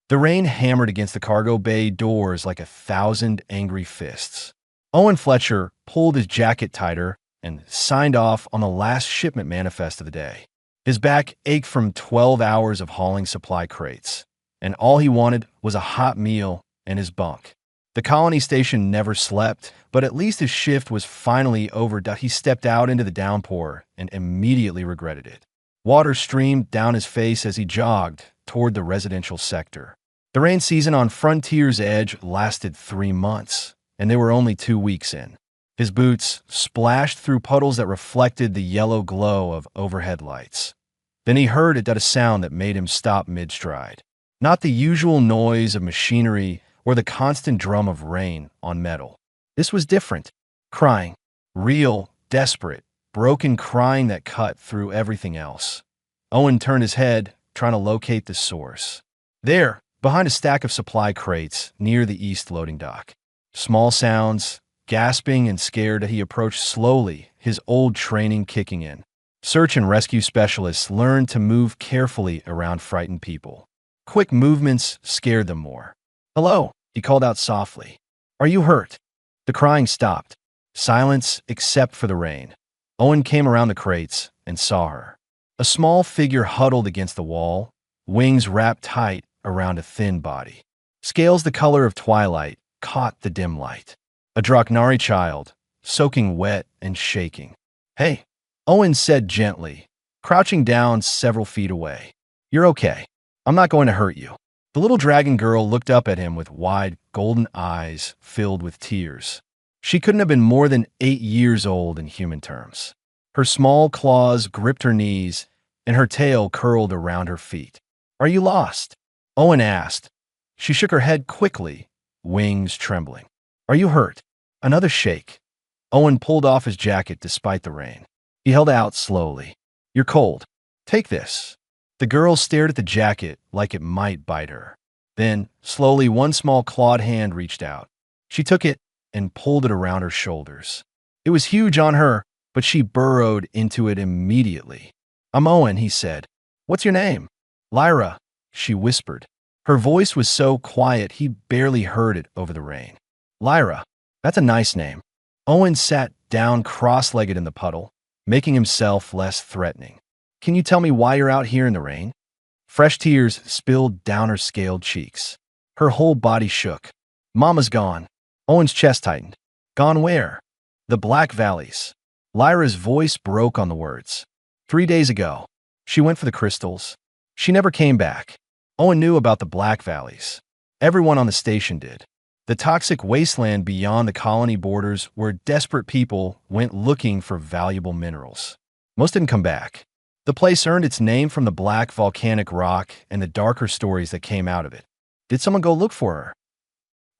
The rain hammered against the cargo bay doors like 1,000 angry fists. Owen Fletcher pulled his jacket tighter and signed off on the last shipment manifest of the day. His back ached from 12 hours of hauling supply crates, and all he wanted was a hot meal and his bunk. The colony station never slept, but at least his shift was finally over. He stepped out into the downpour and immediately regretted it. Water streamed down his face as he jogged toward the residential sector. The rain season on Frontier's Edge lasted 3 months, and they were only 2 weeks in. His boots splashed through puddles that reflected the yellow glow of overhead lights. Then he heard a sound that made him stop mid-stride. Not the usual noise of machinery or the constant drum of rain on metal. This was different. Crying. Real, desperate, broken crying that cut through everything else. Owen turned his head, trying to locate the source. There, behind a stack of supply crates near the east loading dock. Small sounds, gasping and scared, he approached slowly, his old training kicking in. Search and rescue specialists learned to move carefully around frightened people. Quick movements scared them more. "Hello," he called out softly. "Are you hurt?" The crying stopped. Silence except for the rain. Owen came around the crates and saw her. A small figure huddled against the wall, wings wrapped tight around a thin body. Scales the color of twilight caught the dim light. A Draknari child, soaking wet and shaking. "Hey," Owen said gently, crouching down several feet away. "You're okay. I'm not going to hurt you." The little dragon girl looked up at him with wide, golden eyes filled with tears. She couldn't have been more than 8 years old in human terms. Her small claws gripped her knees, and her tail curled around her feet. "Are you lost?" Owen asked. She shook her head quickly, wings trembling. "Are you hurt?" Another shake. Owen pulled off his jacket despite the rain. He held out slowly. "You're cold. Take this." The girl stared at the jacket like it might bite her. Then, slowly, one small clawed hand reached out. She took it and pulled it around her shoulders. It was huge on her, but she burrowed into it immediately. "I'm Owen," he said. "What's your name?" "Lyra," she whispered. Her voice was so quiet he barely heard it over the rain. "Lyra, that's a nice name." Owen sat down cross-legged in the puddle, making himself less threatening. "Can you tell me why you're out here in the rain?" Fresh tears spilled down her scaled cheeks. Her whole body shook. "Mama's gone." Owen's chest tightened. "Gone where?" "The Black Valleys." Lyra's voice broke on the words. 3 days ago. She went for the crystals. She never came back. Owen knew about the Black Valleys. Everyone on the station did. The toxic wasteland beyond the colony borders where desperate people went looking for valuable minerals. Most didn't come back. The place earned its name from the black volcanic rock and the darker stories that came out of it. Did someone go look for her?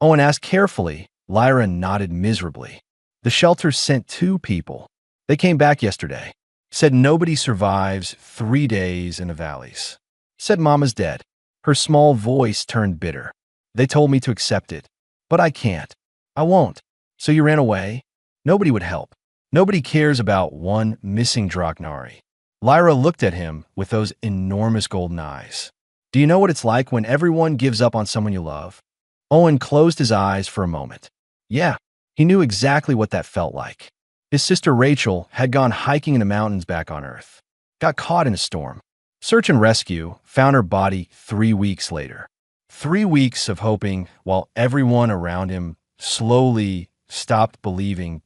Owen asked carefully. Lyra nodded miserably. The shelter sent 2 people. They came back yesterday. Said nobody survives 3 days in the valleys. Said Mama's dead. Her small voice turned bitter. They told me to accept it. But I can't. I won't. So you ran away? Nobody would help. Nobody cares about one missing Draknari. Lyra looked at him with those enormous golden eyes. "Do you know what it's like when everyone gives up on someone you love?" Owen closed his eyes for a moment. Yeah, he knew exactly what that felt like. His sister Rachel had gone hiking in the mountains back on Earth. Got caught in a storm. Search and rescue found her body 3 weeks later. 3 weeks of hoping while everyone around him slowly stopped believing.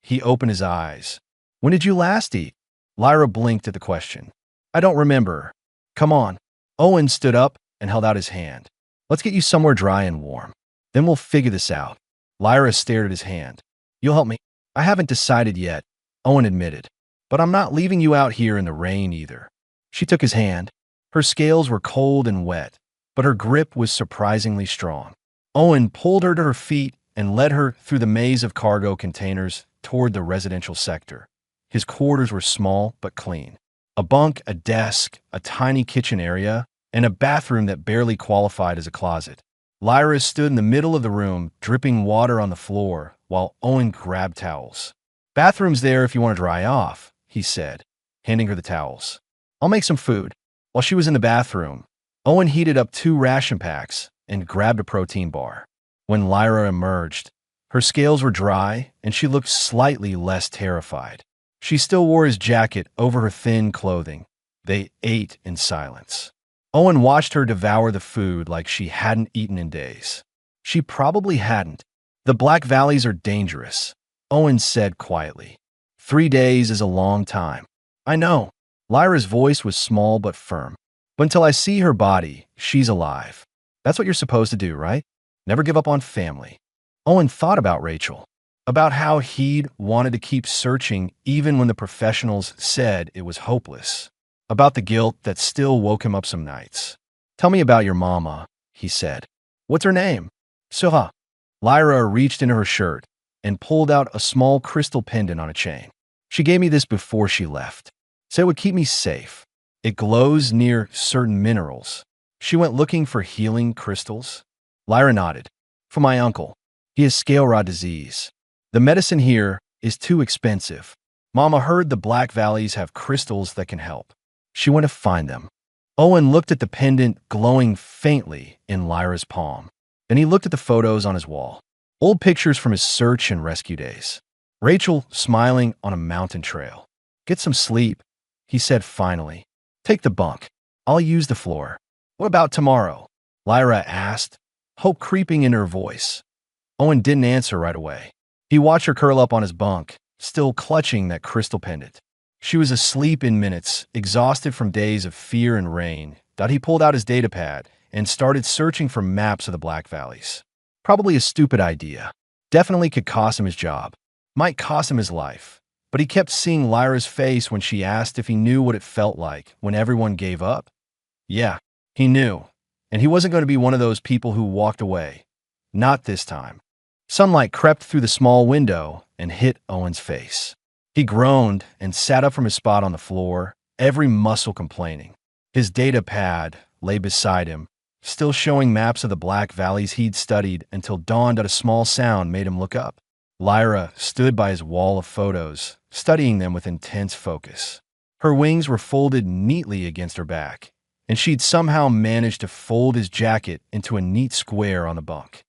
He opened his eyes. "When did you last eat?" Lyra blinked at the question. "I don't remember." "Come on." Owen stood up and held out his hand. "Let's get you somewhere dry and warm. Then we'll figure this out." Lyra stared at his hand. "You'll help me?" "I haven't decided yet," Owen admitted. "But I'm not leaving you out here in the rain either." She took his hand. Her scales were cold and wet, but her grip was surprisingly strong. Owen pulled her to her feet and led her through the maze of cargo containers toward the residential sector. His quarters were small but clean. A bunk, a desk, a tiny kitchen area, and a bathroom that barely qualified as a closet. Lyra stood in the middle of the room, dripping water on the floor, while Owen grabbed towels. "Bathroom's there if you want to dry off," he said, handing her the towels. "I'll make some food." While she was in the bathroom, Owen heated up 2 ration packs and grabbed a protein bar. When Lyra emerged, her scales were dry and she looked slightly less terrified. She still wore his jacket over her thin clothing. They ate in silence. Owen watched her devour the food like she hadn't eaten in days. She probably hadn't. The Black Valleys are dangerous, Owen said quietly. 3 days is a long time. I know. Lyra's voice was small but firm. But until I see her body, she's alive. That's what you're supposed to do, right? Never give up on family. Owen thought about Rachel, about how he'd wanted to keep searching even when the professionals said it was hopeless, about the guilt that still woke him up some nights. Tell me about your mama, he said. What's her name? Sura. Lyra reached into her shirt and pulled out a small crystal pendant on a chain. She gave me this before she left. Said it would keep me safe. It glows near certain minerals. She went looking for healing crystals. Lyra nodded. For my uncle. He has scale rod disease. The medicine here is too expensive. Mama heard the Black Valleys have crystals that can help. She went to find them. Owen looked at the pendant glowing faintly in Lyra's palm. Then he looked at the photos on his wall. Old pictures from his search and rescue days. Rachel smiling on a mountain trail. Get some sleep, he said finally. Take the bunk. I'll use the floor. What about tomorrow? Lyra asked, hope creeping in her voice. Owen didn't answer right away. He watched her curl up on his bunk, still clutching that crystal pendant. She was asleep in minutes, exhausted from days of fear and rain, that he pulled out his datapad and started searching for maps of the Black Valleys. Probably a stupid idea. Definitely could cost him his job. Might cost him his life. But he kept seeing Lyra's face when she asked if he knew what it felt like when everyone gave up. Yeah, he knew. And he wasn't going to be one of those people who walked away. Not this time. Sunlight crept through the small window and hit Owen's face. He groaned and sat up from his spot on the floor, every muscle complaining. His data pad lay beside him, still showing maps of the Black Valleys he'd studied until dawn that a small sound made him look up. Lyra stood by his wall of photos, studying them with intense focus. Her wings were folded neatly against her back, and she'd somehow managed to fold his jacket into a neat square on the bunk.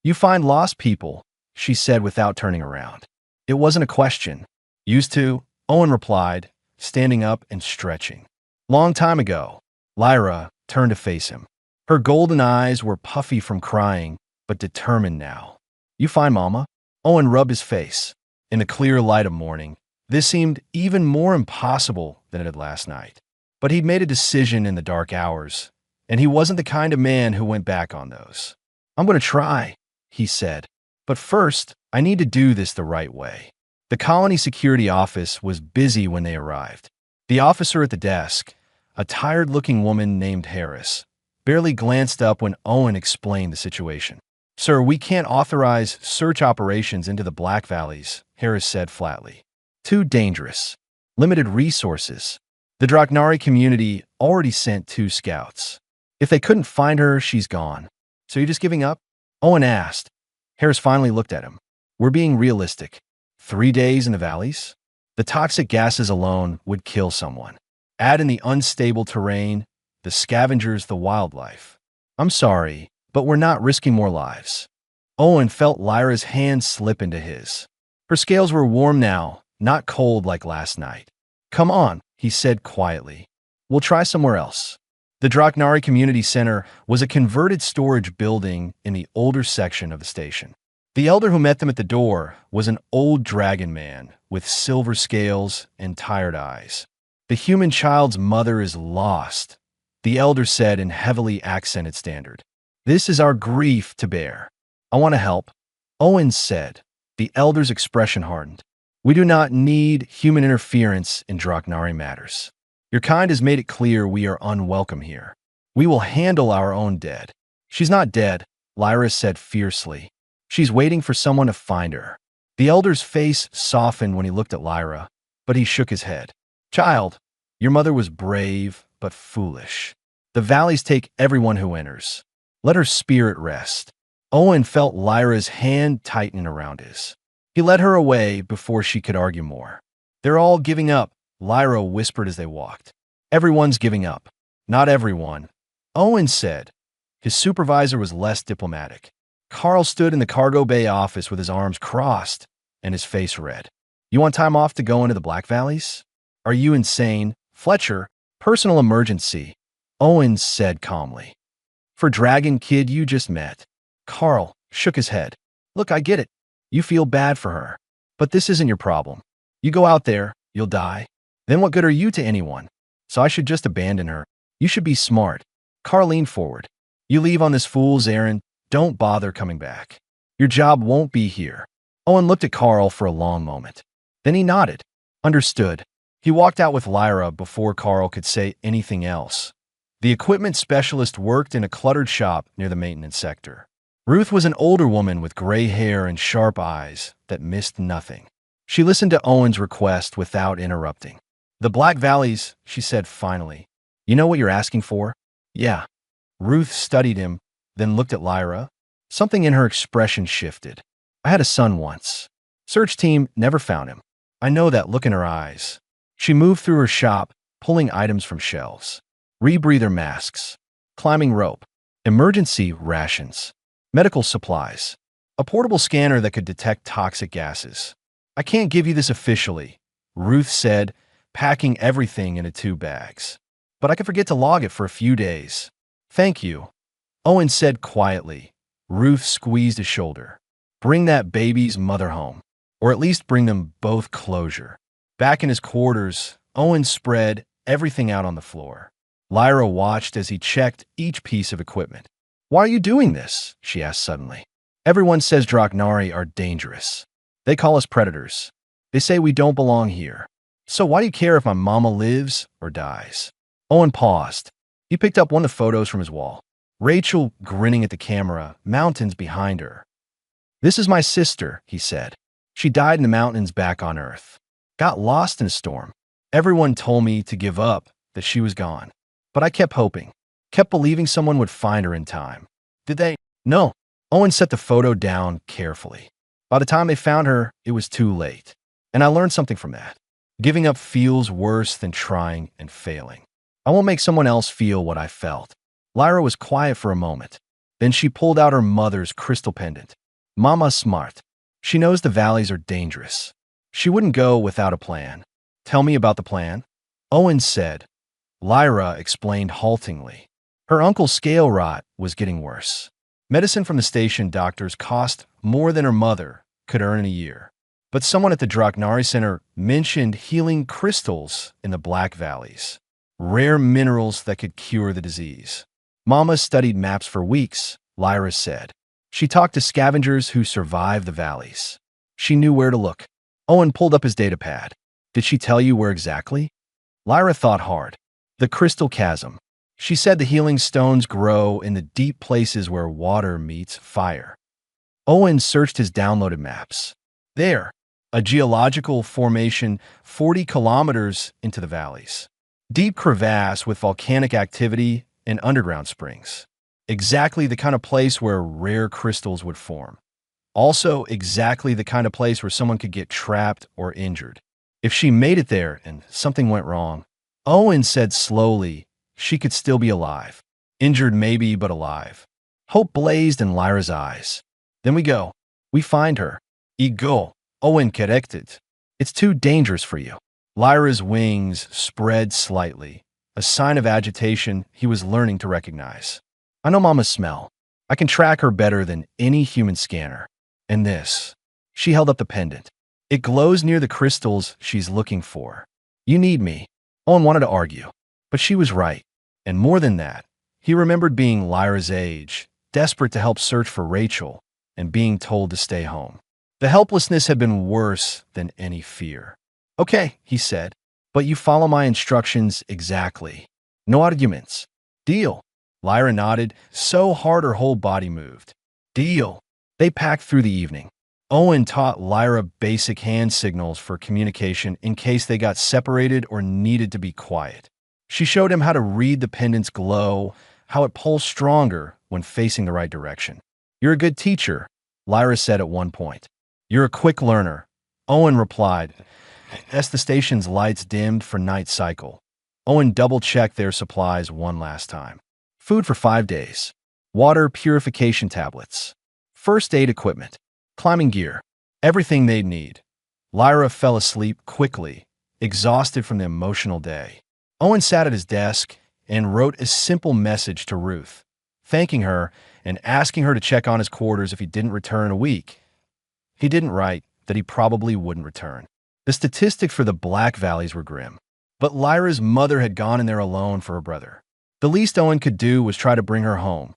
You find lost people, she said without turning around. It wasn't a question. Used to, Owen replied, standing up and stretching. Long time ago. Lyra turned to face him. Her golden eyes were puffy from crying, but determined now. You find Mama? Owen rubbed his face. In the clear light of morning, this seemed even more impossible than it had last night. But he'd made a decision in the dark hours, and he wasn't the kind of man who went back on those. I'm going to try, he said. But first, I need to do this the right way. The colony security office was busy when they arrived. The officer at the desk, a tired-looking woman named Harris, barely glanced up when Owen explained the situation. Sir, we can't authorize search operations into the Black Valleys, Harris said flatly. Too dangerous. Limited resources. The Draknari community already sent 2 scouts. If they couldn't find her, she's gone. So you're just giving up? Owen asked. Harris finally looked at him. We're being realistic. 3 days in the valleys? The toxic gases alone would kill someone. Add in the unstable terrain, the scavengers, the wildlife. I'm sorry, but we're not risking more lives. Owen felt Lyra's hand slip into his. Her scales were warm now, not cold like last night. Come on, he said quietly. We'll try somewhere else. The Draknari Community Center was a converted storage building in the older section of the station. The elder who met them at the door was an old dragon man with silver scales and tired eyes. The human child's mother is lost, the elder said in heavily accented standard. This is our grief to bear. I want to help. Owen said. The elder's expression hardened. We do not need human interference in Draknari matters. Your kind has made it clear we are unwelcome here. We will handle our own dead. She's not dead, Lyra said fiercely. She's waiting for someone to find her. The elder's face softened when he looked at Lyra, but he shook his head. Child, your mother was brave, but foolish. The valleys take everyone who enters. Let her spirit rest. Owen felt Lyra's hand tighten around his. He led her away before she could argue more. They're all giving up, Lyra whispered as they walked. Everyone's giving up. Not everyone, Owen said. His supervisor was less diplomatic. Carl stood in the cargo bay office with his arms crossed and his face red. You want time off to go into the Black Valleys? Are you insane? Fletcher, personal emergency, Owen said calmly. For Dragon Kid you just met. Carl shook his head. Look, I get it. You feel bad for her. But this isn't your problem. You go out there, you'll die. Then what good are you to anyone? So I should just abandon her. You should be smart. Carl leaned forward. You leave on this fool's errand, don't bother coming back. Your job won't be here. Owen looked at Carl for a long moment. Then he nodded. Understood. He walked out with Lyra before Carl could say anything else. The equipment specialist worked in a cluttered shop near the maintenance sector. Ruth was an older woman with gray hair and sharp eyes that missed nothing. She listened to Owen's request without interrupting. The Black Valleys, she said finally. You know what you're asking for? Yeah. Ruth studied him, then looked at Lyra. Something in her expression shifted. I had a son once. Search team never found him. I know that look in her eyes. She moved through her shop, pulling items from shelves. Rebreather masks, climbing rope, emergency rations, medical supplies, a portable scanner that could detect toxic gases. I can't give you this officially, Ruth said, packing everything into 2 bags. But I could forget to log it for a few days. Thank you, Owen said quietly. Ruth squeezed his shoulder. Bring that baby's mother home, or at least bring them both closure. Back in his quarters, Owen spread everything out on the floor. Lyra watched as he checked each piece of equipment. Why are you doing this? She asked suddenly. Everyone says Draknari are dangerous. They call us predators. They say we don't belong here. So why do you care if my mama lives or dies? Owen paused. He picked up one of the photos from his wall. Rachel grinning at the camera, mountains behind her. This is my sister, he said. She died in the mountains back on Earth. Got lost in a storm. Everyone told me to give up, that she was gone. But I kept hoping, kept believing someone would find her in time. Did they? No. Owen set the photo down carefully. By the time they found her, it was too late. And I learned something from that. Giving up feels worse than trying and failing. I won't make someone else feel what I felt. Lyra was quiet for a moment. Then she pulled out her mother's crystal pendant. Mama's smart. She knows the valleys are dangerous. She wouldn't go without a plan. Tell me about the plan, Owen said. Lyra explained haltingly. Her uncle's scale rot was getting worse. Medicine from the station doctors cost more than her mother could earn in a year. But someone at the Draknari Center mentioned healing crystals in the Black Valleys. Rare minerals that could cure the disease. Mama studied maps for weeks, Lyra said. She talked to scavengers who survived the valleys. She knew where to look. Owen pulled up his datapad. Did she tell you where exactly? Lyra thought hard. The crystal chasm. She said the healing stones grow in the deep places where water meets fire. Owen searched his downloaded maps. There, a geological formation 40 kilometers into the valleys. Deep crevasse with volcanic activity and underground springs. Exactly the kind of place where rare crystals would form. Also, exactly the kind of place where someone could get trapped or injured. If she made it there and something went wrong, Owen said slowly, she could still be alive. Injured maybe, but alive. Hope blazed in Lyra's eyes. Then we go. We find her. Go, Owen corrected. It's too dangerous for you. Lyra's wings spread slightly, a sign of agitation he was learning to recognize. I know Mama's smell. I can track her better than any human scanner. And this. She held up the pendant. It glows near the crystals she's looking for. You need me. Owen wanted to argue, but she was right. And more than that, he remembered being Lyra's age, desperate to help search for Rachel, and being told to stay home. The helplessness had been worse than any fear. Okay, he said, but you follow my instructions exactly. No arguments. Deal. Lyra nodded, so hard her whole body moved. Deal. They packed through the evening. Owen taught Lyra basic hand signals for communication in case they got separated or needed to be quiet. She showed him how to read the pendant's glow, how it pulls stronger when facing the right direction. You're a good teacher, Lyra said at one point. You're a quick learner, Owen replied, as the station's lights dimmed for night cycle. Owen double-checked their supplies one last time. food for 5 days, water purification tablets, first aid equipment, climbing gear, everything they'd need. Lyra fell asleep quickly, exhausted from the emotional day. Owen sat at his desk and wrote a simple message to Ruth, thanking her and asking her to check on his quarters if he didn't return in a week. He didn't write that he probably wouldn't return. The statistics for the Black Valleys were grim, but Lyra's mother had gone in there alone for her brother. The least Owen could do was try to bring her home.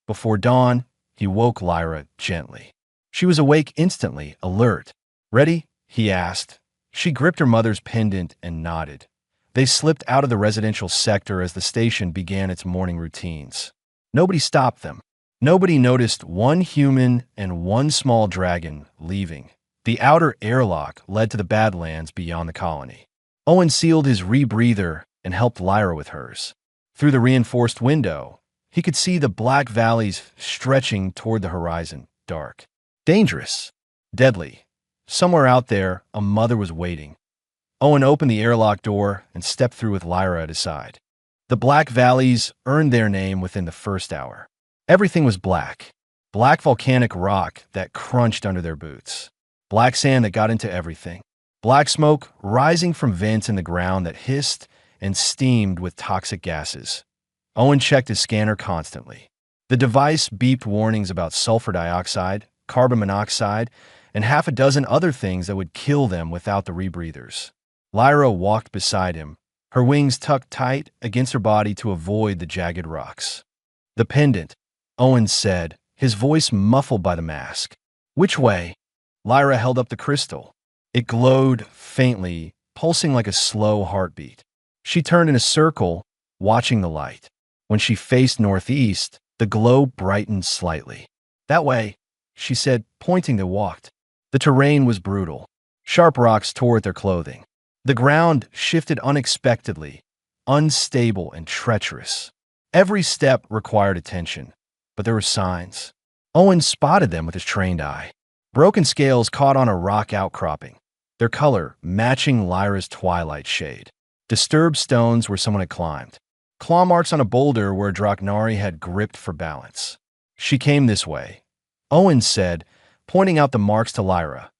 Before dawn, he woke Lyra gently. She was awake instantly, alert. "Ready?" he asked. She gripped her mother's pendant and nodded. They slipped out of the residential sector as the station began its morning routines. Nobody stopped them. Nobody noticed one human and one small dragon leaving. The outer airlock led to the Badlands beyond the colony. Owen sealed his rebreather and helped Lyra with hers. Through the reinforced window, he could see the Black Valleys stretching toward the horizon, dark. Dangerous. Deadly. Somewhere out there, a mother was waiting. Owen opened the airlock door and stepped through with Lyra at his side. The Black Valleys earned their name within the first hour. Everything was black. Black volcanic rock that crunched under their boots. Black sand that got into everything. Black smoke rising from vents in the ground that hissed and steamed with toxic gases. Owen checked his scanner constantly. The device beeped warnings about sulfur dioxide, carbon monoxide, and half a dozen other things that would kill them without the rebreathers. Lyra walked beside him, her wings tucked tight against her body to avoid the jagged rocks. "The pendant," Owen said, his voice muffled by the mask. "Which way?" Lyra held up the crystal. It glowed faintly, pulsing like a slow heartbeat. She turned in a circle, watching the light. When she faced northeast, the glow brightened slightly. "That way," she said, pointing they walked. The terrain was brutal. Sharp rocks tore at their clothing. The ground shifted unexpectedly, unstable and treacherous. Every step required attention, but there were signs. Owen spotted them with his trained eye. Broken scales caught on a rock outcropping, their color matching Lyra's twilight shade. Disturbed stones where someone had climbed. Claw marks on a boulder where a Draknari had gripped for balance. "She came this way," Owen said, pointing out the marks to Lyra.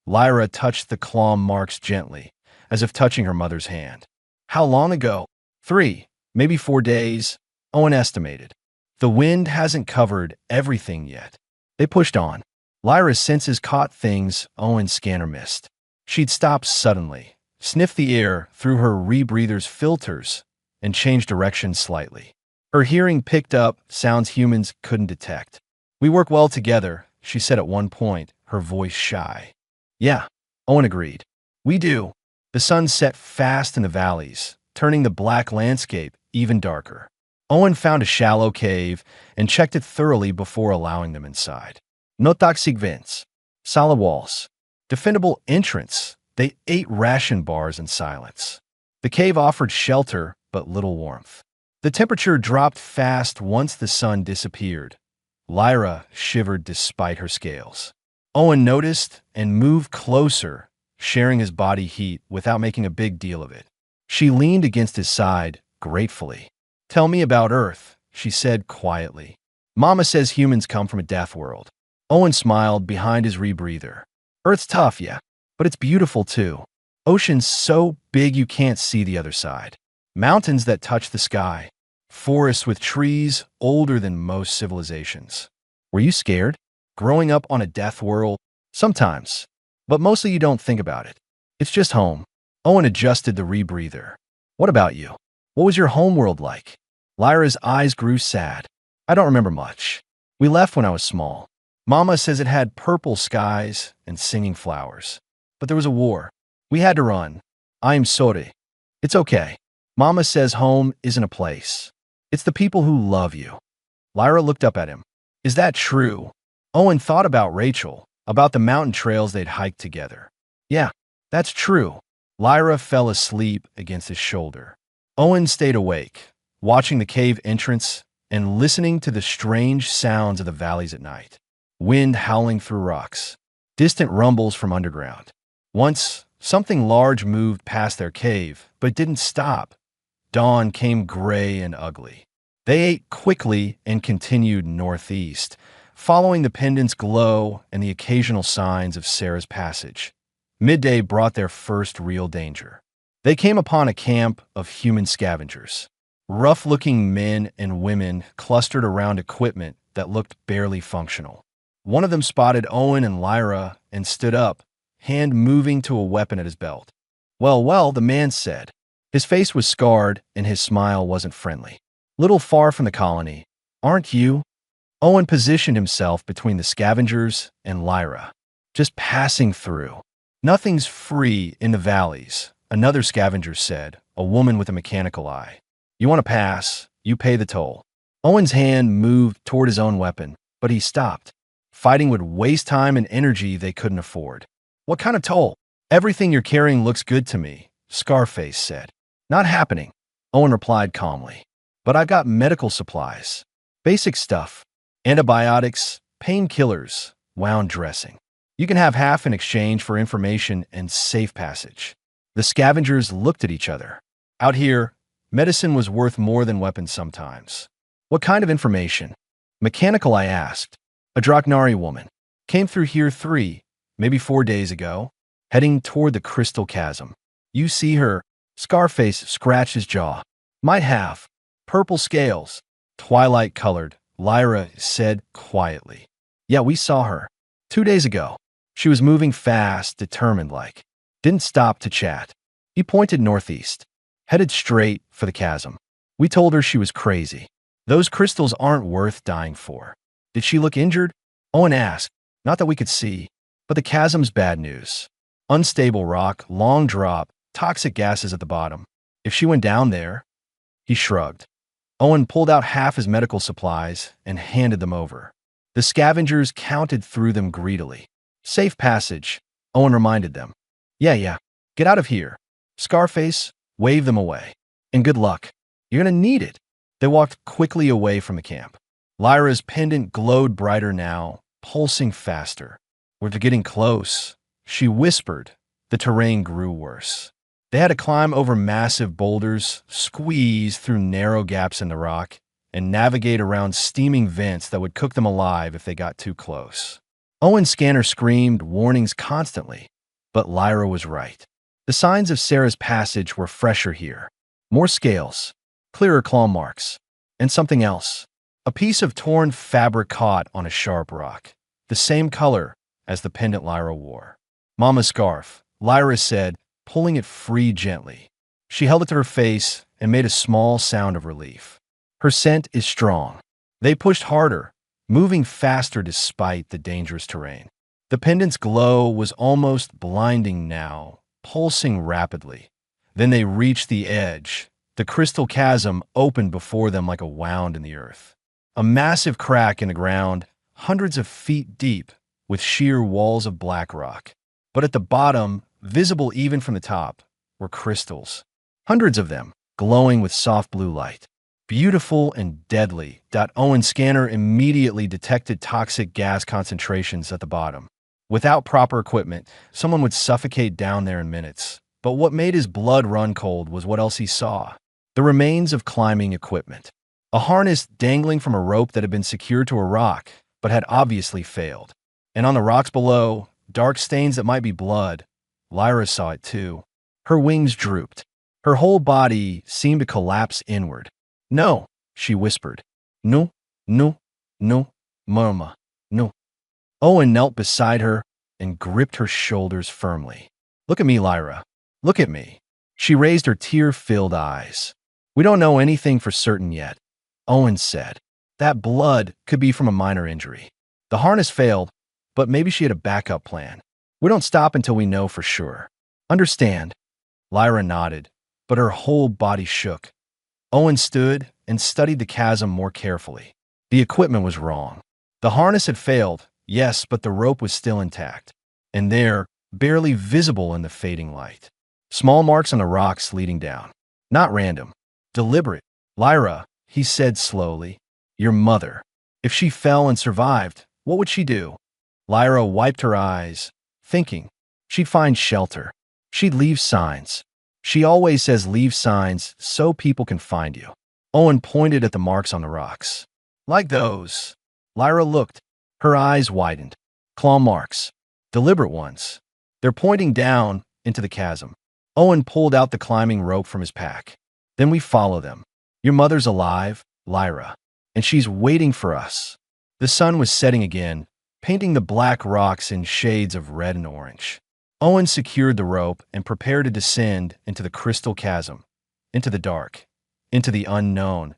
Lyra touched the claw marks gently, as if touching her mother's hand. "How long ago?" 3, maybe 4 days, Owen estimated. "The wind hasn't covered everything yet." They pushed on. Lyra's senses caught things Owen's scanner missed. She'd stopped suddenly, sniffed the air through her rebreather's filters, and changed direction slightly. Her hearing picked up sounds humans couldn't detect. "We work well together," she said at one point, her voice shy. "Yeah," Owen agreed. "We do." The sun set fast in the valleys, turning the black landscape even darker. Owen found a shallow cave and checked it thoroughly before allowing them inside. No toxic vents, solid walls, defendable entrance. They ate ration bars in silence. The cave offered shelter, but little warmth. The temperature dropped fast once the sun disappeared. Lyra shivered despite her scales. Owen noticed and moved closer, sharing his body heat without making a big deal of it. She leaned against his side, gratefully. "Tell me about Earth," she said quietly. "Mama says humans come from a death world." Owen smiled behind his rebreather. "Earth's tough, yeah, but it's beautiful too. Oceans so big you can't see the other side. Mountains that touch the sky. Forests with trees older than most civilizations." "Were you scared? Growing up on a death world?" "Sometimes. But mostly you don't think about it. It's just home." Owen adjusted the rebreather. "What about you? What was your homeworld like?" Lyra's eyes grew sad. "I don't remember much. We left when I was small. Mama says it had purple skies and singing flowers. But there was a war. We had to run. I'm sorry." "It's okay. Mama says home isn't a place. It's the people who love you." Lyra looked up at him. "Is that true?" Owen thought about Rachel, about the mountain trails they'd hiked together. "Yeah, that's true." Lyra fell asleep against his shoulder. Owen stayed awake, watching the cave entrance and listening to the strange sounds of the valleys at night. Wind howling through rocks, distant rumbles from underground. Once, something large moved past their cave, but it didn't stop. Dawn came gray and ugly. They ate quickly and continued northeast, following the pendant's glow and the occasional signs of Sarah's passage. Midday brought their first real danger. They came upon a camp of human scavengers. Rough-looking men and women clustered around equipment that looked barely functional. One of them spotted Owen and Lyra and stood up, hand moving to a weapon at his belt. Well, the man said. His face was scarred and his smile wasn't friendly. Little far from the colony, aren't you? Owen positioned himself between the scavengers and Lyra. Just passing through. Nothing's free in the valleys, another scavenger said, a woman with a mechanical eye. You want to pass, you pay the toll. Owen's hand moved toward his own weapon, but he stopped. Fighting would waste time and energy they couldn't afford. What kind of toll? Everything you're carrying looks good to me, Scarface said. Not happening, Owen replied calmly. But I've got medical supplies. Basic stuff. Antibiotics, painkillers, wound dressing. You can have half in exchange for information and safe passage. The scavengers looked at each other. Out here, medicine was worth more than weapons sometimes. What kind of information? Mechanical, I asked. A Draknari woman. Came through here 3, maybe 4 days ago, heading toward the crystal chasm. You see her? Scarface scratched his jaw. Might have. Purple scales. Twilight-colored, Lyra said quietly. Yeah, we saw her. 2 days ago. She was moving fast, determined-like. Didn't stop to chat. He pointed northeast. Headed straight for the chasm. We told her she was crazy. Those crystals aren't worth dying for. Did she look injured? Owen asked. Not that we could see, but the chasm's bad news. Unstable rock, long drop, toxic gases at the bottom. If she went down there... He shrugged. Owen pulled out half his medical supplies and handed them over. The scavengers counted through them greedily. Safe passage, Owen reminded them. Yeah. Get out of here. Scarface waved them away. And good luck. You're gonna need it. They walked quickly away from the camp. Lyra's pendant glowed brighter now, pulsing faster. We're getting close, she whispered. The terrain grew worse. They had to climb over massive boulders, squeeze through narrow gaps in the rock, and navigate around steaming vents that would cook them alive if they got too close. Owen's scanner screamed warnings constantly, but Lyra was right. The signs of Sarah's passage were fresher here. More scales, clearer claw marks, and something else. A piece of torn fabric caught on a sharp rock, the same color as the pendant Lyra wore. Mama's scarf, Lyra said, pulling it free gently. She held it to her face and made a small sound of relief. Her scent is strong. They pushed harder, moving faster despite the dangerous terrain. The pendant's glow was almost blinding now, pulsing rapidly. Then they reached the edge. The crystal chasm opened before them like a wound in the earth. A massive crack in the ground, hundreds of feet deep, with sheer walls of black rock. But at the bottom, visible even from the top, were crystals. Hundreds of them, glowing with soft blue light. Beautiful and deadly. Owen's scanner immediately detected toxic gas concentrations at the bottom. Without proper equipment, someone would suffocate down there in minutes. But what made his blood run cold was what else he saw. The remains of climbing equipment. A harness dangling from a rope that had been secured to a rock, but had obviously failed. And on the rocks below, dark stains that might be blood. Lyra saw it too. Her wings drooped. Her whole body seemed to collapse inward. No, she whispered. No, mama, no. Owen knelt beside her and gripped her shoulders firmly. Look at me, Lyra. Look at me. She raised her tear-filled eyes. We don't know anything for certain yet, Owen said. That blood could be from a minor injury. The harness failed, but maybe she had a backup plan. We don't stop until we know for sure. Understand? Lyra nodded, but her whole body shook. Owen stood and studied the chasm more carefully. The equipment was wrong. The harness had failed, yes, but the rope was still intact. And there, barely visible in the fading light. Small marks on the rocks leading down. Not random. Deliberate. Lyra, he said slowly. Your mother. If she fell and survived, what would she do? Lyra wiped her eyes, thinking. She'd find shelter. She'd leave signs. She always says leave signs so people can find you. Owen pointed at the marks on the rocks. Like those. Lyra looked. Her eyes widened. Claw marks. Deliberate ones. They're pointing down into the chasm. Owen pulled out the climbing rope from his pack. Then we follow them. Your mother's alive, Lyra, and she's waiting for us. The sun was setting again, painting the black rocks in shades of red and orange. Owen secured the rope and prepared to descend into the crystal chasm, into the dark, into the unknown,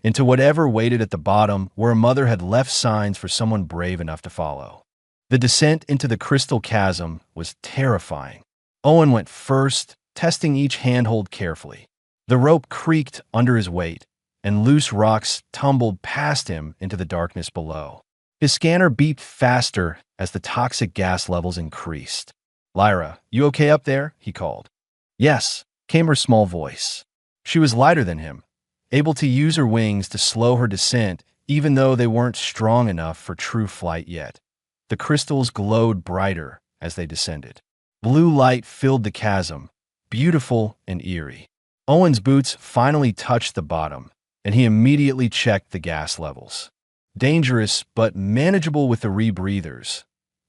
into whatever waited at the bottom where a mother had left signs for someone brave enough to follow. The descent into the crystal chasm was terrifying. Owen went first, testing each handhold carefully. The rope creaked under his weight, and loose rocks tumbled past him into the darkness below. His scanner beeped faster as the toxic gas levels increased. Lyra, you okay up there? He called. Yes, came her small voice. She was lighter than him, able to use her wings to slow her descent even though they weren't strong enough for true flight yet. The crystals glowed brighter as they descended. Blue light filled the chasm, beautiful and eerie. Owen's boots finally touched the bottom, and he immediately checked the gas levels. Dangerous, but manageable with the rebreathers.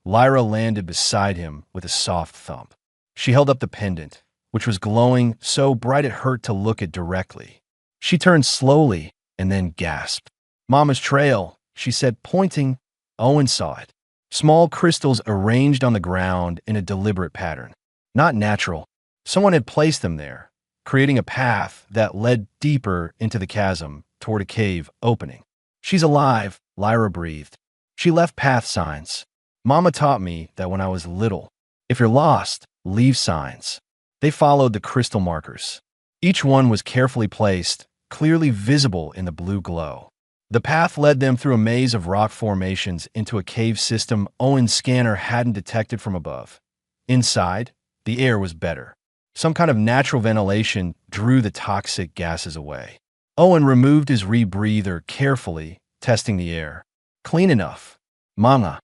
Lyra landed beside him with a soft thump. She held up the pendant, which was glowing so bright it hurt to look at directly. She turned slowly and then gasped. Mama's trail, she said, pointing. Owen saw it. Small crystals arranged on the ground in a deliberate pattern. Not natural. Someone had placed them there, creating a path that led deeper into the chasm toward a cave opening. She's alive, Lyra breathed. She left path signs. Mama taught me that when I was little. If you're lost, leave signs. They followed the crystal markers. Each one was carefully placed, clearly visible in the blue glow. The path led them through a maze of rock formations into a cave system Owen's scanner hadn't detected from above. Inside, the air was better. Some kind of natural ventilation drew the toxic gases away. Owen removed his rebreather carefully, testing the air. Clean enough. Mama.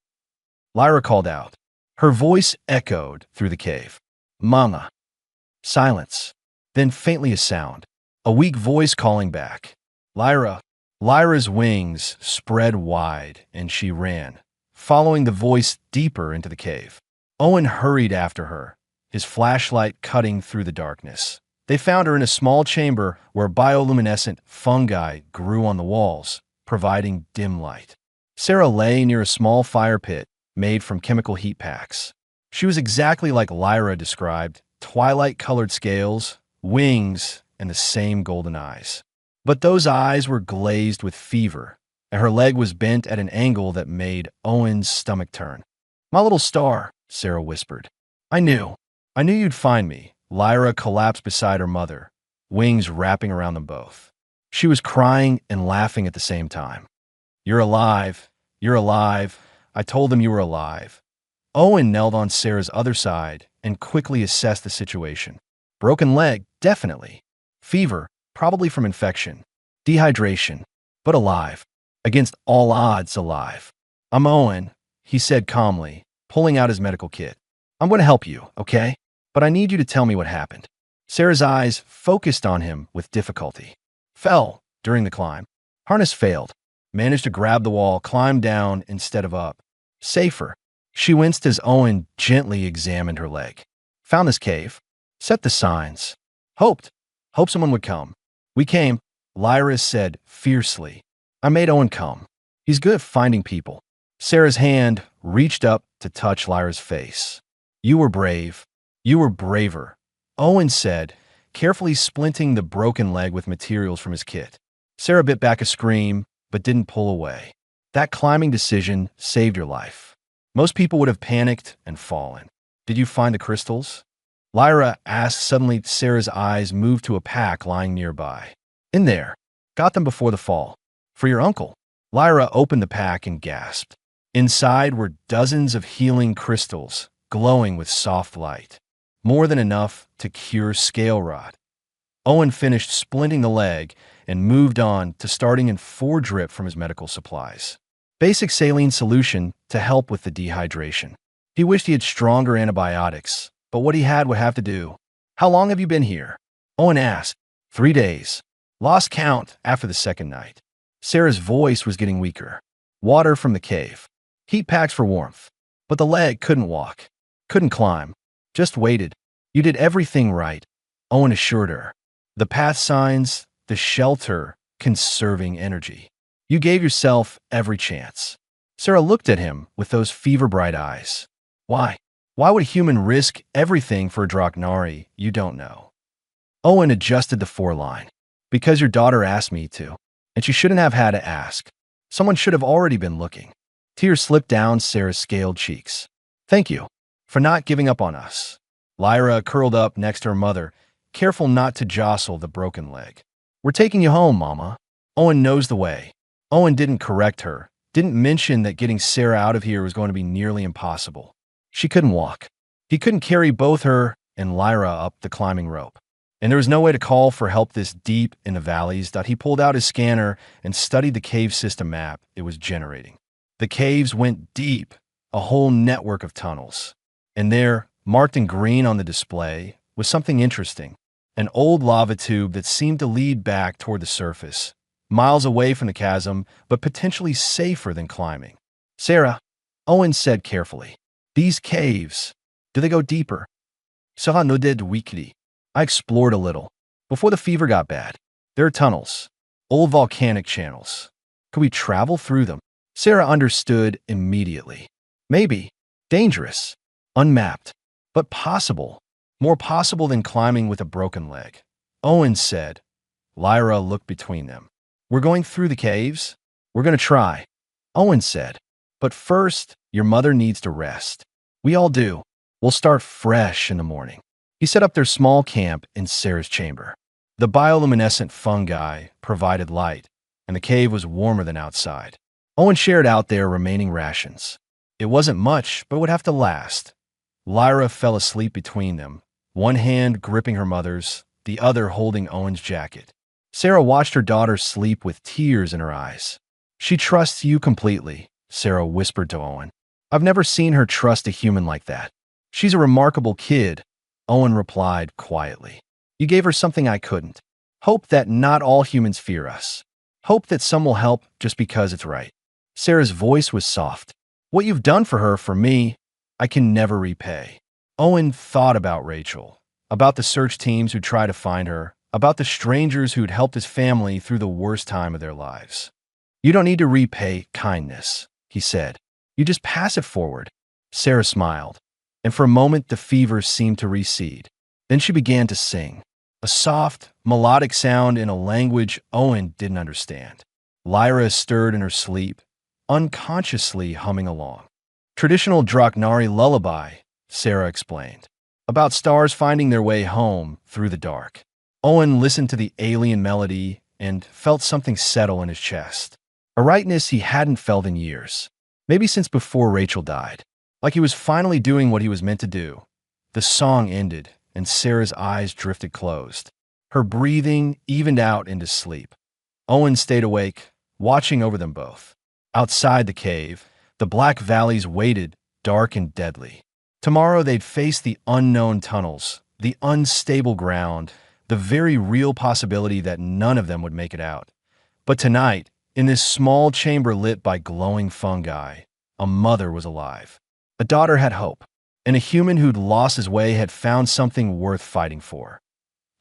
Lyra called out. Her voice echoed through the cave. Mama. Silence. Then faintly a sound. A weak voice calling back. Lyra. Lyra's wings spread wide, and she ran, following the voice deeper into the cave. Owen hurried after her, his flashlight cutting through the darkness. They found her in a small chamber where bioluminescent fungi grew on the walls, providing dim light. Sarah lay near a small fire pit made from chemical heat packs. She was exactly like Lyra described, twilight-colored scales, wings, and the same golden eyes. But those eyes were glazed with fever, and her leg was bent at an angle that made Owen's stomach turn. My little star, Sarah whispered. I knew you'd find me. Lyra collapsed beside her mother, wings wrapping around them both. She was crying and laughing at the same time. You're alive. You're alive. I told them you were alive. Owen knelt on Sarah's other side and quickly assessed the situation. Broken leg, definitely. Fever, probably from infection. Dehydration, but alive. Against all odds, alive. I'm Owen, he said calmly, pulling out his medical kit. I'm going to help you, okay? But I need you to tell me what happened. Sarah's eyes focused on him with difficulty. Fell during the climb. Harness failed. Managed to grab the wall, climb down instead of up. Safer. She winced as Owen gently examined her leg. Found this cave. Set the signs. Hoped someone would come. We came, Lyra said fiercely. I made Owen come. He's good at finding people. Sarah's hand reached up to touch Lyra's face. You were brave. You were braver, Owen said, carefully splinting the broken leg with materials from his kit. Sarah bit back a scream, but didn't pull away. That climbing decision saved your life. Most people would have panicked and fallen. Did you find the crystals? Lyra asked. Suddenly, Sarah's eyes moved to a pack lying nearby. In there. Got them before the fall. For your uncle. Lyra opened the pack and gasped. Inside were dozens of healing crystals, glowing with soft light. More than enough to cure scale rot. Owen finished splinting the leg and moved on to starting in 4 drip from his medical supplies. Basic saline solution to help with the dehydration. He wished he had stronger antibiotics, but what he had would have to do. How long have you been here? Owen asked. 3 days. Lost count after the second night. Sarah's voice was getting weaker. Water from the cave. Heat packs for warmth. But the leg couldn't walk. Couldn't climb. Just waited. You did everything right, Owen assured her. The path signs, the shelter, conserving energy. You gave yourself every chance. Sarah looked at him with those fever-bright eyes. Why? Why would a human risk everything for a Draknari you don't know? Owen adjusted the foreline. Because your daughter asked me to, and she shouldn't have had to ask. Someone should have already been looking. Tears slipped down Sarah's scaled cheeks. Thank you for not giving up on us. Lyra curled up next to her mother, careful not to jostle the broken leg. We're taking you home, Mama. Owen knows the way. Owen didn't correct her, didn't mention that getting Sarah out of here was going to be nearly impossible. She couldn't walk. He couldn't carry both her and Lyra up the climbing rope. And there was no way to call for help this deep in the valleys that he pulled out his scanner and studied the cave system map it was generating. The caves went deep, a whole network of tunnels. And there, marked in green on the display, was something interesting. An old lava tube that seemed to lead back toward the surface, miles away from the chasm, but potentially safer than climbing. Sarah, Owen said carefully, these caves, do they go deeper? Sarah nodded weakly. I explored a little. Before the fever got bad. There are tunnels, old volcanic channels. Could we travel through them? Sarah understood immediately. Maybe. Dangerous. Unmapped. But possible. More possible than climbing with a broken leg. Owen said. Lyra looked between them. We're going through the caves? We're going to try. Owen said. But first, your mother needs to rest. We all do. We'll start fresh in the morning. He set up their small camp in Sarah's chamber. The bioluminescent fungi provided light, and the cave was warmer than outside. Owen shared out their remaining rations. It wasn't much, but would have to last. Lyra fell asleep between them, one hand gripping her mother's, the other holding Owen's jacket. Sarah watched her daughter sleep with tears in her eyes. She trusts you completely, Sarah whispered to Owen. I've never seen her trust a human like that. She's a remarkable kid, Owen replied quietly. You gave her something I couldn't. Hope that not all humans fear us. Hope that some will help just because it's right. Sarah's voice was soft. What you've done for her, for me, I can never repay. Owen thought about Rachel, about the search teams who tried to find her, about the strangers who'd helped his family through the worst time of their lives. You don't need to repay kindness, he said. You just pass it forward. Sarah smiled, and for a moment the fever seemed to recede. Then she began to sing, a soft, melodic sound in a language Owen didn't understand. Lyra stirred in her sleep, unconsciously humming along. Traditional Draknari lullaby, Sarah explained, about stars finding their way home through the dark. Owen listened to the alien melody and felt something settle in his chest, a rightness he hadn't felt in years, maybe since before Rachel died. Like he was finally doing what he was meant to do. The song ended, and Sarah's eyes drifted closed. Her breathing evened out into sleep. Owen stayed awake, watching over them both. Outside the cave, the black valleys waited, dark and deadly. Tomorrow they'd face the unknown tunnels, the unstable ground, the very real possibility that none of them would make it out. But tonight, in this small chamber lit by glowing fungi, a mother was alive. A daughter had hope, and a human who'd lost his way had found something worth fighting for.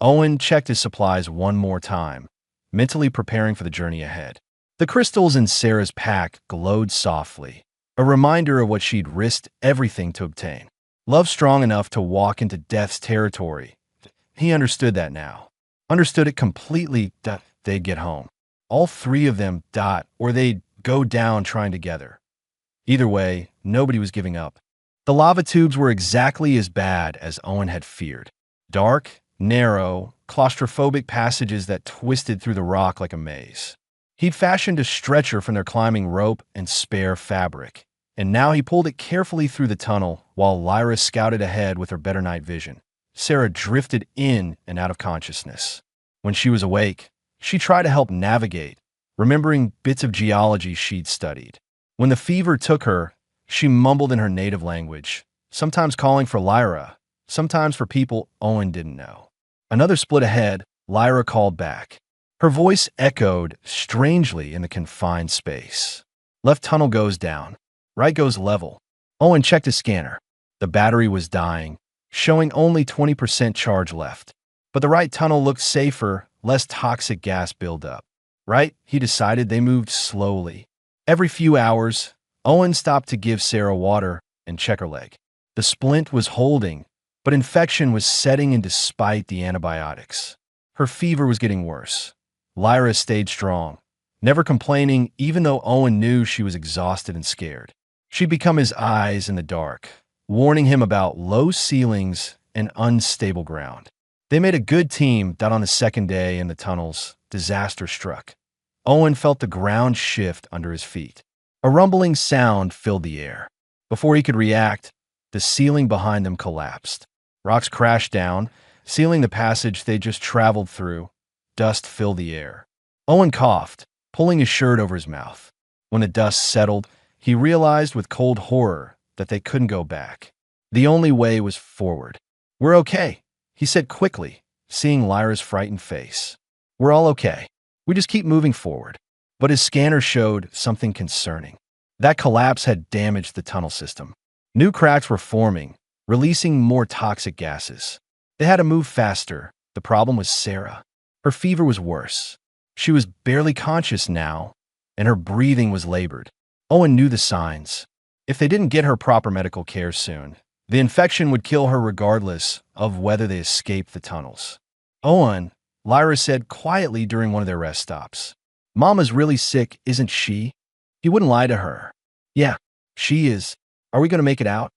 Owen checked his supplies one more time, mentally preparing for the journey ahead. The crystals in Sarah's pack glowed softly, a reminder of what she'd risked everything to obtain. Love strong enough to walk into death's territory. He understood that now. Understood it completely that they'd get home. All three of them or they'd go down trying together. Either way, nobody was giving up. The lava tubes were exactly as bad as Owen had feared. Dark, narrow, claustrophobic passages that twisted through the rock like a maze. He'd fashioned a stretcher from their climbing rope and spare fabric, and now he pulled it carefully through the tunnel while Lyra scouted ahead with her better night vision. Sarah drifted in and out of consciousness. When she was awake, she tried to help navigate, remembering bits of geology she'd studied. When the fever took her, she mumbled in her native language, sometimes calling for Lyra, sometimes for people Owen didn't know. Another split ahead, Lyra called back. Her voice echoed strangely in the confined space. Left tunnel goes down. Right goes level. Owen checked his scanner. The battery was dying, showing only 20% charge left. But the right tunnel looked safer, less toxic gas buildup. Right, he decided. They moved slowly. Every few hours, Owen stopped to give Sarah water and check her leg. The splint was holding, but infection was setting in despite the antibiotics. Her fever was getting worse. Lyra stayed strong, never complaining even though Owen knew she was exhausted and scared. She'd become his eyes in the dark, warning him about low ceilings and unstable ground. They made a good team that on the second day in the tunnels, disaster struck. Owen felt the ground shift under his feet. A rumbling sound filled the air. Before he could react, the ceiling behind them collapsed. Rocks crashed down, sealing the passage they just traveled through. Dust filled the air. Owen coughed, pulling his shirt over his mouth. When the dust settled, he realized with cold horror that they couldn't go back. The only way was forward. "We're okay," he said quickly, seeing Lyra's frightened face. "We're all okay. We just keep moving forward." But his scanner showed something concerning. That collapse had damaged the tunnel system. New cracks were forming, releasing more toxic gases. They had to move faster. The problem was Sarah. Her fever was worse. She was barely conscious now, and her breathing was labored. Owen knew the signs. If they didn't get her proper medical care soon, the infection would kill her regardless of whether they escaped the tunnels. "Owen," Lyra said quietly during one of their rest stops. "Mama's really sick, isn't she?" He wouldn't lie to her. "Yeah, she is. Are we going to make it out?"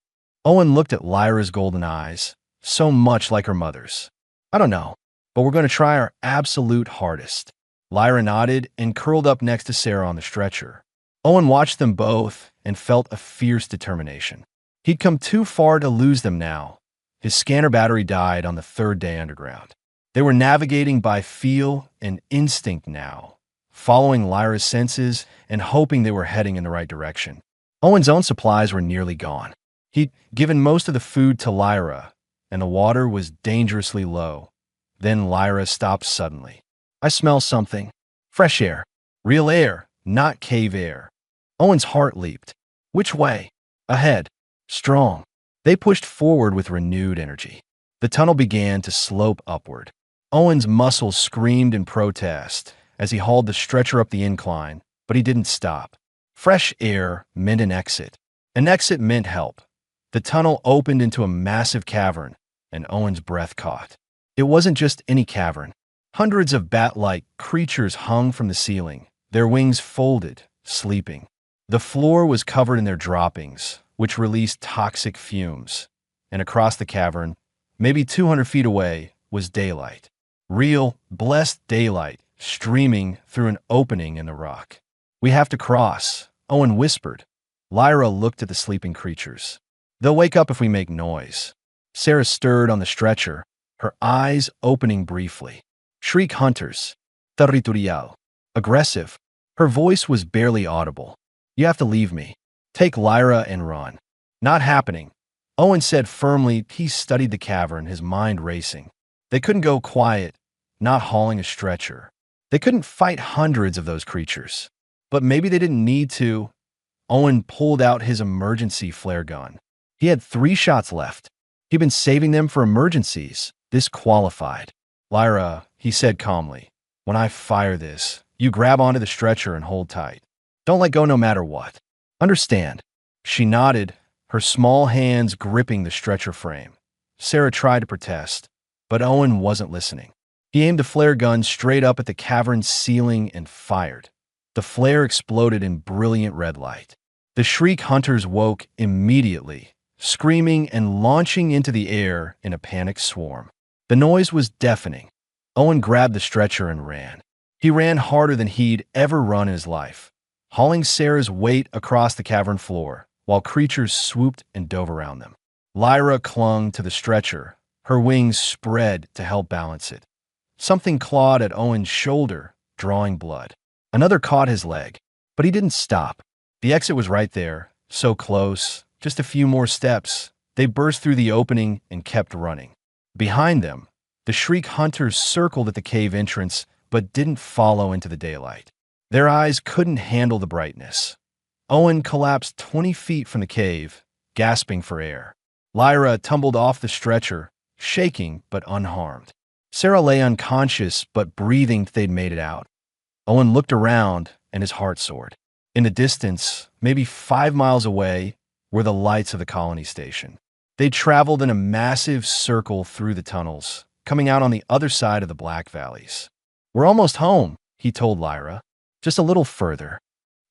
Owen looked at Lyra's golden eyes, so much like her mother's. "I don't know, but we're going to try our absolute hardest." Lyra nodded and curled up next to Sarah on the stretcher. Owen watched them both and felt a fierce determination. He'd come too far to lose them now. His scanner battery died on the third day underground. They were navigating by feel and instinct now, following Lyra's senses and hoping they were heading in the right direction. Owen's own supplies were nearly gone. He'd given most of the food to Lyra, and the water was dangerously low. Then Lyra stopped suddenly. "I smell something. Fresh air. Real air, not cave air." Owen's heart leaped. "Which way?" "Ahead. Strong." They pushed forward with renewed energy. The tunnel began to slope upward. Owen's muscles screamed in protest as he hauled the stretcher up the incline, but he didn't stop. Fresh air meant an exit. An exit meant help. The tunnel opened into a massive cavern, and Owen's breath caught. It wasn't just any cavern. Hundreds of bat-like creatures hung from the ceiling, their wings folded, sleeping. The floor was covered in their droppings, which released toxic fumes. And across the cavern, maybe 200 feet away, was daylight. Real, blessed daylight streaming through an opening in the rock. "We have to cross," Owen whispered. Lyra looked at the sleeping creatures. "They'll wake up if we make noise." Sarah stirred on the stretcher, her eyes opening briefly. "Shriek hunters. Territorial. Aggressive." Her voice was barely audible. "You have to leave me. Take Lyra and run." "Not happening," Owen said firmly. He studied the cavern, his mind racing. They couldn't go quiet, not hauling a stretcher. They couldn't fight hundreds of those creatures. But maybe they didn't need to. Owen pulled out his emergency flare gun. He had 3 shots left. He'd been saving them for emergencies. This qualified. "Lyra," he said calmly, "when I fire this, you grab onto the stretcher and hold tight. Don't let go no matter what. Understand?" She nodded, her small hands gripping the stretcher frame. Sarah tried to protest, but Owen wasn't listening. He aimed the flare gun straight up at the cavern's ceiling and fired. The flare exploded in brilliant red light. The shriek hunters woke immediately, screaming and launching into the air in a panicked swarm. The noise was deafening. Owen grabbed the stretcher and ran. He ran harder than he'd ever run in his life, hauling Sarah's weight across the cavern floor, while creatures swooped and dove around them. Lyra clung to the stretcher, her wings spread to help balance it. Something clawed at Owen's shoulder, drawing blood. Another caught his leg, but he didn't stop. The exit was right there, so close, just a few more steps. They burst through the opening and kept running. Behind them, the shriek hunters circled at the cave entrance but didn't follow into the daylight. Their eyes couldn't handle the brightness. Owen collapsed 20 feet from the cave, gasping for air. Lyra tumbled off the stretcher, shaking but unharmed. Sarah lay unconscious but breathing. They'd made it out. Owen looked around and his heart soared. In the distance, maybe 5 miles away, were the lights of the colony station. They traveled in a massive circle through the tunnels, coming out on the other side of the Black Valleys. "We're almost home," he told Lyra. "Just a little further."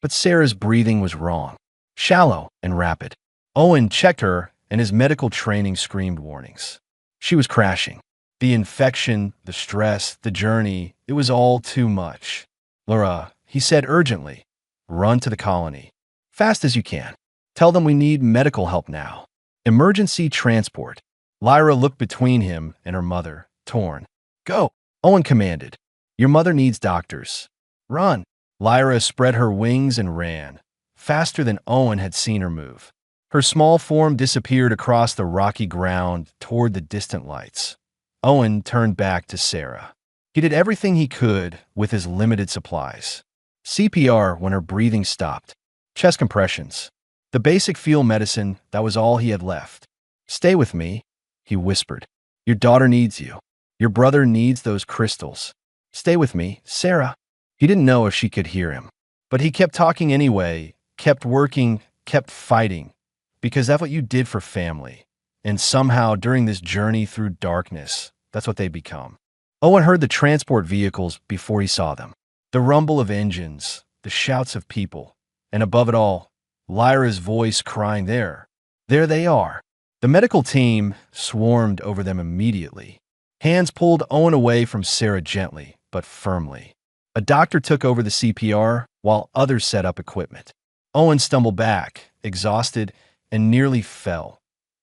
But Sarah's breathing was wrong, shallow and rapid. Owen checked her, and his medical training screamed warnings. She was crashing. The infection, the stress, the journey, it was all too much. "Lyra," he said urgently, "run to the colony. Fast as you can. Tell them we need medical help now. Emergency transport." Lyra looked between him and her mother, torn. "Go," Owen commanded. "Your mother needs doctors. Run." Lyra spread her wings and ran, faster than Owen had seen her move. Her small form disappeared across the rocky ground toward the distant lights. Owen turned back to Sarah. He did everything he could with his limited supplies. CPR when her breathing stopped. Chest compressions. The basic field medicine, that was all he had left. "Stay with me," he whispered. "Your daughter needs you. Your brother needs those crystals. Stay with me, Sarah." He didn't know if she could hear him, but he kept talking anyway, kept working, kept fighting, because that's what you did for family. And somehow, during this journey through darkness, that's what they become. Owen heard the transport vehicles before he saw them. The rumble of engines, the shouts of people, and above it all, Lyra's voice crying, there they are." The medical team swarmed over them immediately. Hands pulled Owen away from Sarah gently, but firmly. A doctor took over the CPR while others set up equipment. Owen stumbled back, exhausted, and nearly fell.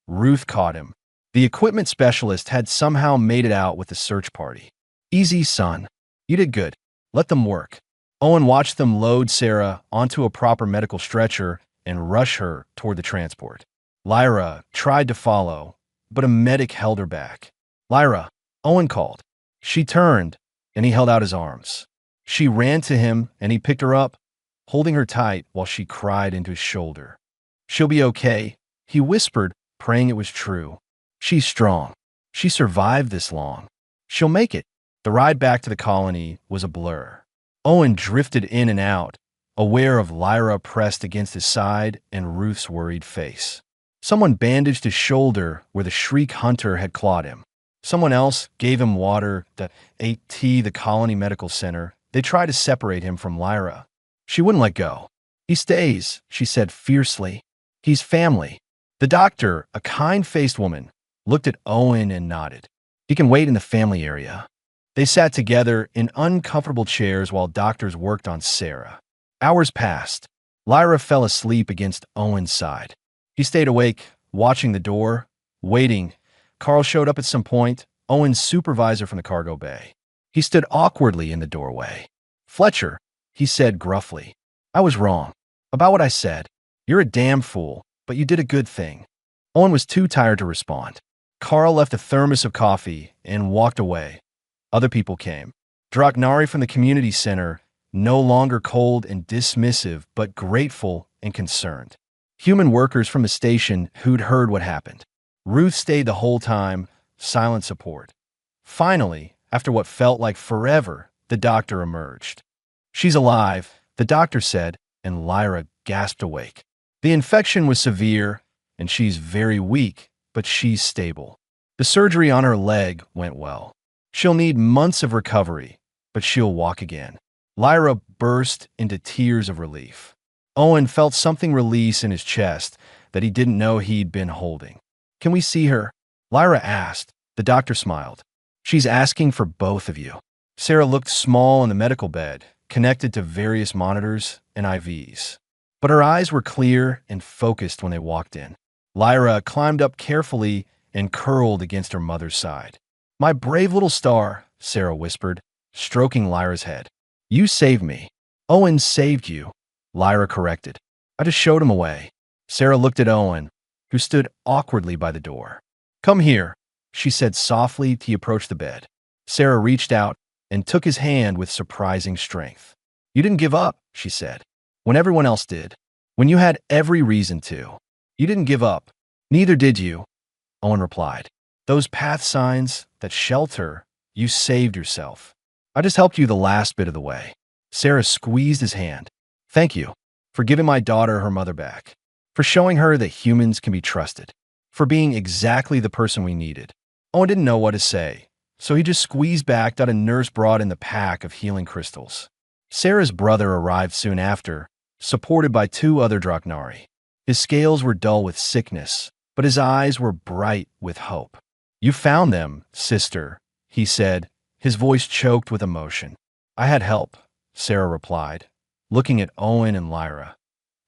Ruth caught him. The equipment specialist had somehow made it out with the search party. "Easy, son. You did good. Let them work." Owen watched them load Sarah onto a proper medical stretcher and rush her toward the transport. Lyra tried to follow, but a medic held her back. "Lyra," Owen called. She turned, and he held out his arms. She ran to him, and he picked her up, holding her tight while she cried into his shoulder. "She'll be okay," he whispered, praying it was true. "She's strong. She survived this long. She'll make it." The ride back to the colony was a blur. Owen drifted in and out, aware of Lyra pressed against his side and Ruth's worried face. Someone bandaged his shoulder where the Shriek Hunter had clawed him. Someone else gave him water that ate tea. The colony medical center. They tried to separate him from Lyra. She wouldn't let go. "He stays," she said fiercely. "He's family." The doctor, a kind-faced woman, looked at Owen and nodded. "He can wait in the family area." They sat together in uncomfortable chairs while doctors worked on Sarah. Hours passed. Lyra fell asleep against Owen's side. He stayed awake, watching the door, waiting. Carl showed up at some point, Owen's supervisor from the cargo bay. He stood awkwardly in the doorway. "Fletcher," he said gruffly, "I was wrong about what I said. You're a damn fool, but you did a good thing." Owen was too tired to respond. Carl left a thermos of coffee and walked away. Other people came. Draknari from the community center, no longer cold and dismissive, but grateful and concerned. Human workers from the station who'd heard what happened. Ruth stayed the whole time, silent support. Finally, after what felt like forever, the doctor emerged. "She's alive," the doctor said, and Lyra gasped awake. "The infection was severe, and she's very weak, but she's stable. The surgery on her leg went well. She'll need months of recovery, but she'll walk again." Lyra burst into tears of relief. Owen felt something release in his chest that he didn't know he'd been holding. "Can we see her?" Lyra asked. The doctor smiled. "She's asking for both of you." Sarah looked small in the medical bed, connected to various monitors and IVs. But her eyes were clear and focused when they walked in. Lyra climbed up carefully and curled against her mother's side. "My brave little star," Sarah whispered, stroking Lyra's head. "You saved me." "Owen saved you," Lyra corrected. "I just showed him away." Sarah looked at Owen, who stood awkwardly by the door. "Come here," she said softly. He approached the bed. Sarah reached out and took his hand with surprising strength. "You didn't give up," she said, "when everyone else did. When you had every reason to. You didn't give up. Neither did you," Owen replied. "Those path signs, that shelter, you saved yourself. I just helped you the last bit of the way." Sarah squeezed his hand. "Thank you for giving my daughter her mother back, for showing her that humans can be trusted, for being exactly the person we needed." Owen didn't know what to say, so he just squeezed back that a nurse brought in the pack of healing crystals. Sarah's brother arrived soon after, supported by 2 other Draknari. His scales were dull with sickness, but his eyes were bright with hope. "You found them, sister," he said, his voice choked with emotion. "I had help," Sarah replied, looking at Owen and Lyra.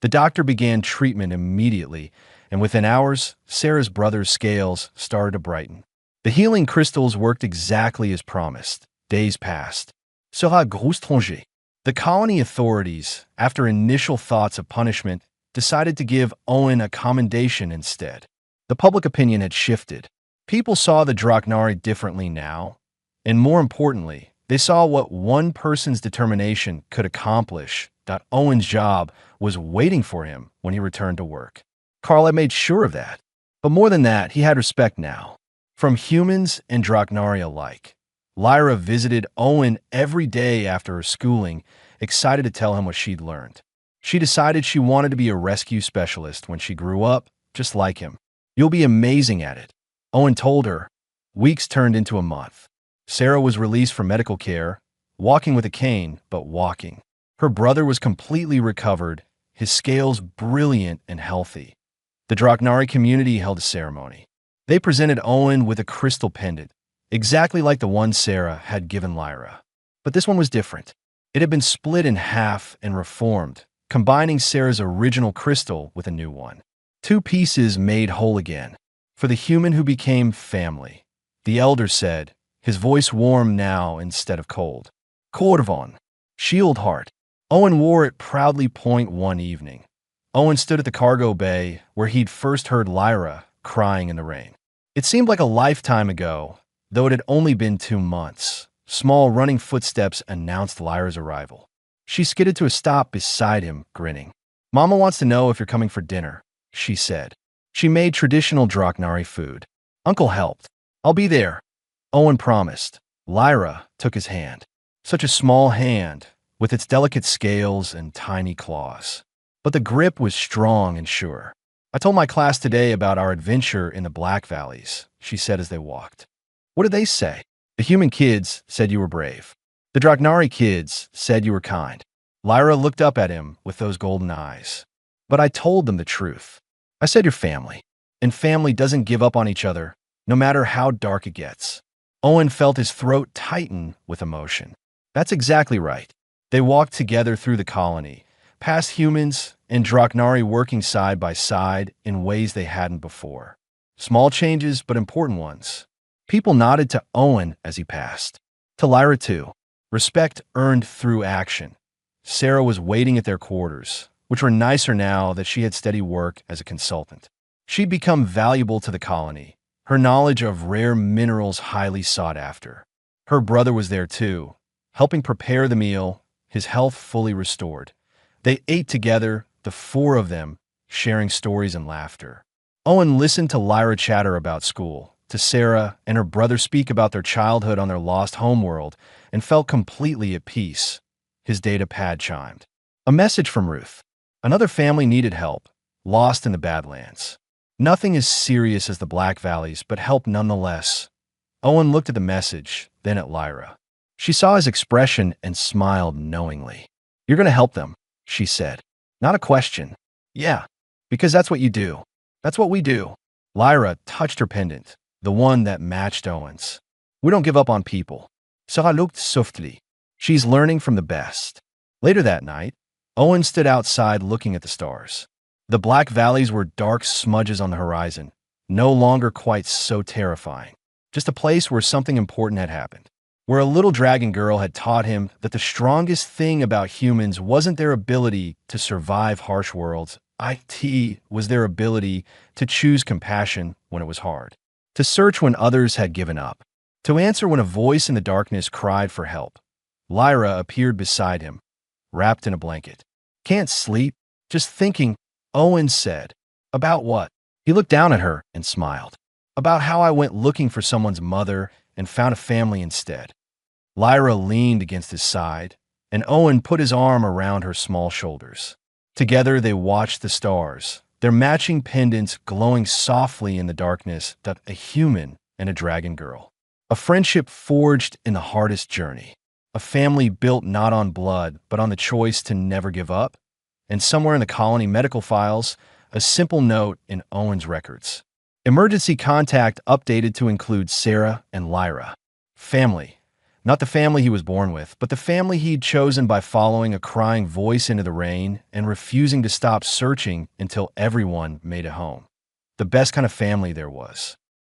The doctor began treatment immediately, and within hours, Sarah's brother's scales started to brighten. The healing crystals worked exactly as promised. Days passed. Sera gros étranger. The colony authorities, after initial thoughts of punishment, decided to give Owen a commendation instead. The public opinion had shifted. People saw the Draknari differently now, and more importantly, they saw what one person's determination could accomplish. Owen's job was waiting for him when he returned to work. Carl had made sure of that. But more than that, he had respect now. From humans and Draknari alike. Lyra visited Owen every day after her schooling, excited to tell him what she'd learned. She decided she wanted to be a rescue specialist when she grew up, just like him. "You'll be amazing at it," Owen told her. Weeks turned into a month. Sarah was released from medical care, walking with a cane, but walking. Her brother was completely recovered, his scales brilliant and healthy. The Draknari community held a ceremony. They presented Owen with a crystal pendant, exactly like the one Sarah had given Lyra. But this one was different. It had been split in half and reformed, combining Sarah's original crystal with a new one. 2 pieces made whole again. For the human who became family, the elder said, his voice warm now instead of cold. "Corvon, shield heart." Owen wore it proudly one evening. Owen stood at the cargo bay where he'd first heard Lyra crying in the rain. It seemed like a lifetime ago, though it had only been 2 months. Small running footsteps announced Lyra's arrival. She skidded to a stop beside him, grinning. "Mama wants to know if you're coming for dinner," she said. She made traditional Draknari food. "Uncle helped. I'll be there," Owen promised. Lyra took his hand. Such a small hand, with its delicate scales and tiny claws. But the grip was strong and sure. "I told my class today about our adventure in the Black Valleys," she said as they walked. "What did they say?" "The human kids said you were brave. The Draknari kids said you were kind." Lyra looked up at him with those golden eyes. "But I told them the truth. I said you're family, and family doesn't give up on each other, no matter how dark it gets." Owen felt his throat tighten with emotion. That's exactly right. They walked together through the colony, past humans and Draknari working side by side in ways they hadn't before. Small changes, but important ones. People nodded to Owen as he passed. To Lyra, too. Respect earned through action. Sarah was waiting at their quarters, which were nicer now that she had steady work as a consultant. She'd become valuable to the colony, her knowledge of rare minerals highly sought after. Her brother was there, too, helping prepare the meal, his health fully restored. They ate together, the 4 of them, sharing stories and laughter. Owen listened to Lyra chatter about school, to Sarah and her brother speak about their childhood on their lost homeworld, and felt completely at peace. His data pad chimed. A message from Ruth. Another family needed help, lost in the Badlands. Nothing as serious as the Black Valleys, but help nonetheless. Owen looked at the message, then at Lyra. She saw his expression and smiled knowingly. "You're going to help them," she said. Not a question. "Yeah, because that's what you do. That's what we do." Lyra touched her pendant, the one that matched Owen's. "We don't give up on people." Sarah looked softly. "She's learning from the best." Later that night, Owen stood outside looking at the stars. The Black Valleys were dark smudges on the horizon, no longer quite so terrifying. Just a place where something important had happened. Where a little dragon girl had taught him that the strongest thing about humans wasn't their ability to survive harsh worlds. It was their ability to choose compassion when it was hard. To search when others had given up. to answer when a voice in the darkness cried for help. Lyra appeared beside him, wrapped in a blanket. "Can't sleep, just thinking," Owen said. "About what?" He looked down at her and smiled. "About how I went looking for someone's mother and found a family instead." Lyra leaned against his side, and Owen put his arm around her small shoulders. Together they watched the stars, their matching pendants glowing softly in the darkness, that a human and a dragon girl. A friendship forged in the hardest journey. A family built not on blood, but on the choice to never give up. And somewhere in the colony medical files, a simple note in Owen's records. Emergency contact updated to include Sarah and Lyra. Family. Not the family he was born with, but the family he'd chosen by following a crying voice into the rain and refusing to stop searching until everyone made it home. The best kind of family there was.